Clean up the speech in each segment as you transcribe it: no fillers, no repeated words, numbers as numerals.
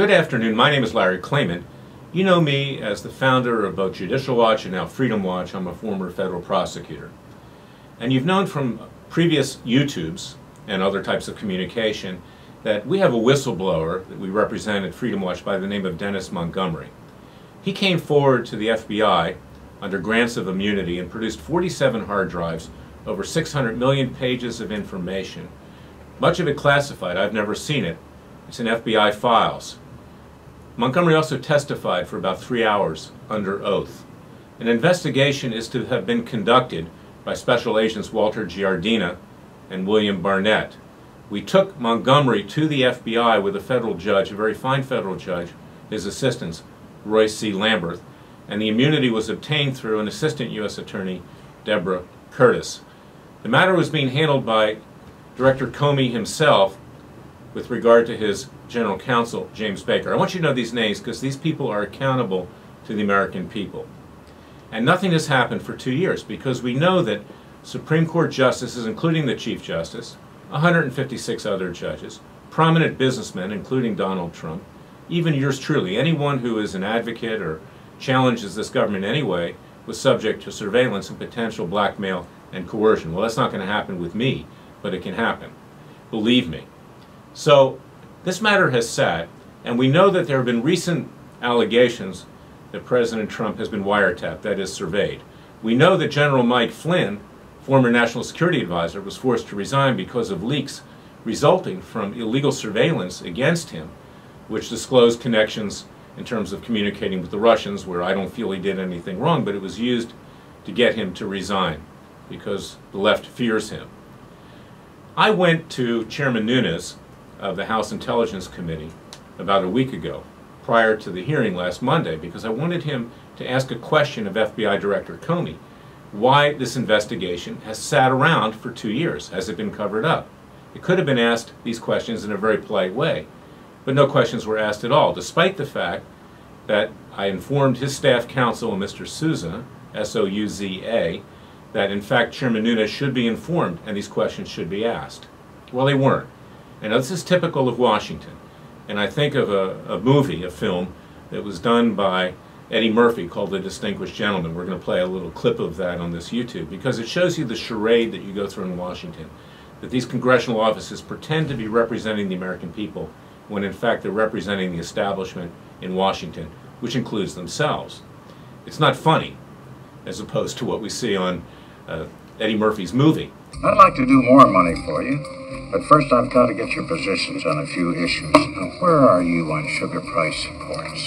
Good afternoon. My name is Larry Klayman. You know me as the founder of both Judicial Watch and now Freedom Watch. I'm a former federal prosecutor. And you've known from previous YouTubes and other types of communication that we have a whistleblower that we represent at Freedom Watch by the name of Dennis Montgomery. He came forward to the FBI under grants of immunity and produced 47 hard drives, over 600 million pages of information. Much of it classified. I've never seen it. It's in FBI files. Montgomery also testified for about 3 hours under oath. An investigation is to have been conducted by Special Agents Walter Giardina and William Barnett. We took Montgomery to the FBI with a federal judge, a very fine federal judge, his assistants, Royce C. Lamberth, and the immunity was obtained through an assistant U.S. attorney, Deborah Curtis. The matter was being handled by Director Comey himself with regard to his general counsel, James Baker. I want you to know these names because these people are accountable to the American people. And nothing has happened for 2 years because we know that Supreme Court justices, including the Chief Justice, 156 other judges, prominent businessmen, including Donald Trump, even yours truly, anyone who is an advocate or challenges this government anyway, was subject to surveillance and potential blackmail and coercion. Well, that's not going to happen with me, but it can happen. Believe me. So this matter has sat, and we know that there have been recent allegations that President Trump has been wiretapped, that is, surveyed. We know that General Mike Flynn, former National Security Advisor, was forced to resign because of leaks resulting from illegal surveillance against him, which disclosed connections in terms of communicating with the Russians, where I don't feel he did anything wrong, but it was used to get him to resign because the left fears him. I went to Chairman Nunes of the House Intelligence Committee about a week ago, prior to the hearing last Monday, because I wanted him to ask a question of FBI Director Comey, why this investigation has sat around for 2 years. Has it been covered up? It could have been asked these questions in a very polite way, but no questions were asked at all, despite the fact that I informed his staff counsel, Mr. Souza, S-O-U-Z-A, that in fact Chairman Nunes should be informed and these questions should be asked. Well, they weren't. And this is typical of Washington. And I think of a movie, a film, that was done by Eddie Murphy called The Distinguished Gentleman. We're going to play a little clip of that on this YouTube because it shows you the charade that you go through in Washington, that these congressional offices pretend to be representing the American people when in fact they're representing the establishment in Washington, which includes themselves. It's not funny, as opposed to what we see on Eddie Murphy's movie. I'd like to do more money for you, but first I've got to get your positions on a few issues. Now, where are you on sugar price supports?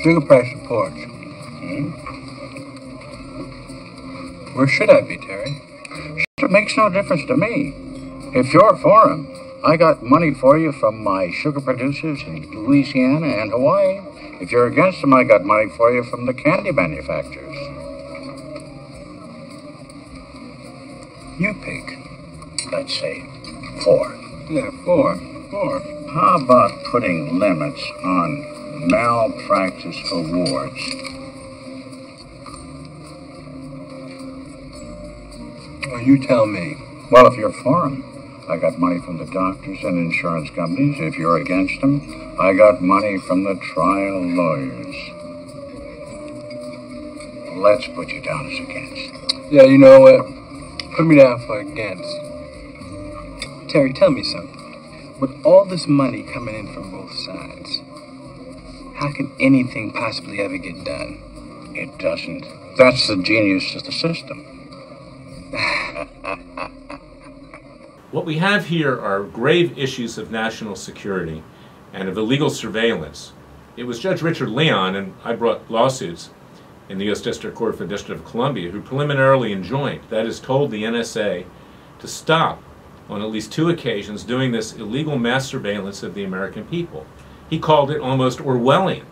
Sugar price supports? Where should I be, Terry? It makes no difference to me. If you're for 'em, I got money for you from my sugar producers in Louisiana and Hawaii. If you're against them, I got money for you from the candy manufacturers. You pick, let's say, 4. Yeah, 4. How about putting limits on malpractice awards? Well, you tell me. Well, if you're for 'em, I got money from the doctors and insurance companies. If you're against them, I got money from the trial lawyers. Let's put you down as against. Yeah, you know what? Put me down for against. Terry, tell me something. With all this money coming in from both sides, how can anything possibly ever get done? It doesn't. That's the genius of the system. What we have here are grave issues of national security and of illegal surveillance. It was Judge Richard Leon, and I brought lawsuits in the U.S. District Court for the District of Columbia, who preliminarily enjoined, that is, told the NSA to stop on at least 2 occasions doing this illegal mass surveillance of the American people. He called it almost Orwellian,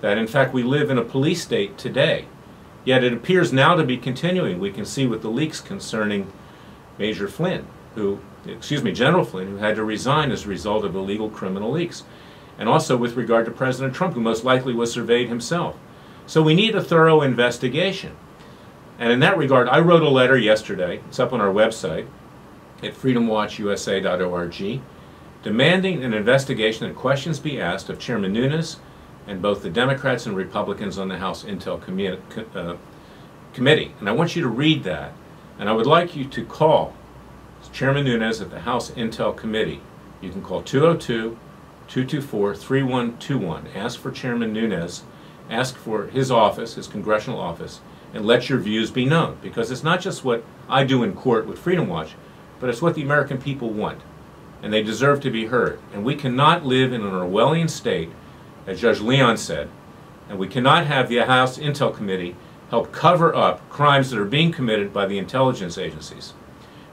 that in fact we live in a police state today. Yet it appears now to be continuing. We can see with the leaks concerning General Flynn, who had to resign as a result of illegal criminal leaks. And also with regard to President Trump, who most likely was surveyed himself. So we need a thorough investigation. And in that regard, I wrote a letter yesterday. It's up on our website at freedomwatchusa.org. demanding an investigation and questions be asked of Chairman Nunes and both the Democrats and Republicans on the House Intel Committee. And I want you to read that, and I would like you to call Chairman Nunes at the House Intel Committee. You can call 202-224-3121. Ask for Chairman Nunes, ask for his office, his congressional office, and let your views be known. Because it's not just what I do in court with Freedom Watch, but it's what the American people want. And they deserve to be heard. And we cannot live in an Orwellian state, as Judge Leon said, and we cannot have the House Intel Committee help cover up crimes that are being committed by the intelligence agencies.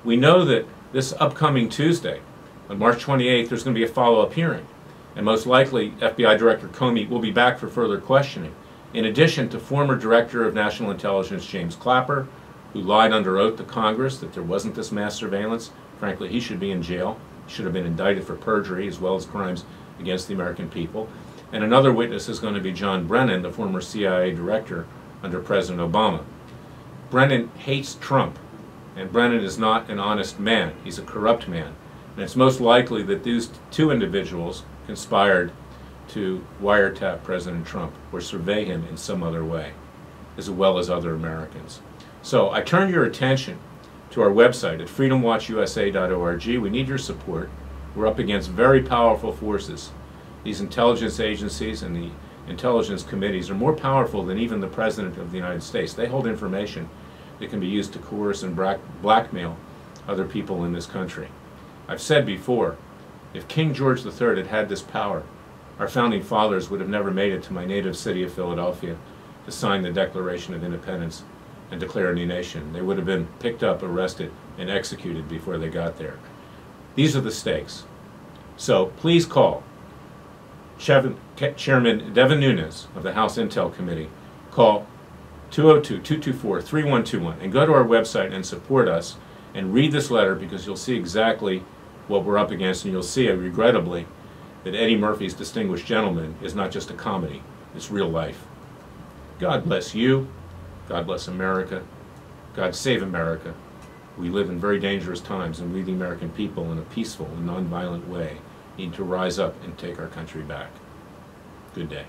We know that this upcoming Tuesday, on March 28th, there's going to be a follow-up hearing. And most likely, FBI Director Comey will be back for further questioning, in addition to former Director of National Intelligence James Clapper, who lied under oath to Congress that there wasn't this mass surveillance. Frankly, he should be in jail. He should have been indicted for perjury as well as crimes against the American people. And another witness is going to be John Brennan, the former CIA director under President Obama. Brennan hates Trump, and Brennan is not an honest man. He's a corrupt man. And it's most likely that these two individuals conspired to wiretap President Trump or survey him in some other way, as well as other Americans. So I turn your attention to our website at freedomwatchusa.org. We need your support. We're up against very powerful forces. These intelligence agencies and the intelligence committees are more powerful than even the President of the United States. They hold information that can be used to coerce and blackmail other people in this country. I've said before, if King George III had had this power, our founding fathers would have never made it to my native city of Philadelphia to sign the Declaration of Independence and declare a new nation. They would have been picked up, arrested, and executed before they got there. These are the stakes. So please call Chairman Devin Nunes of the House Intel Committee. Call 202-224-3121 and go to our website and support us and read this letter, because you'll see exactly what we're up against, and you'll see, regrettably, that Eddie Murphy's Distinguished Gentleman is not just a comedy, it's real life. God bless you. God bless America. God save America. We live in very dangerous times, and we, the American people, in a peaceful and nonviolent way, need to rise up and take our country back. Good day.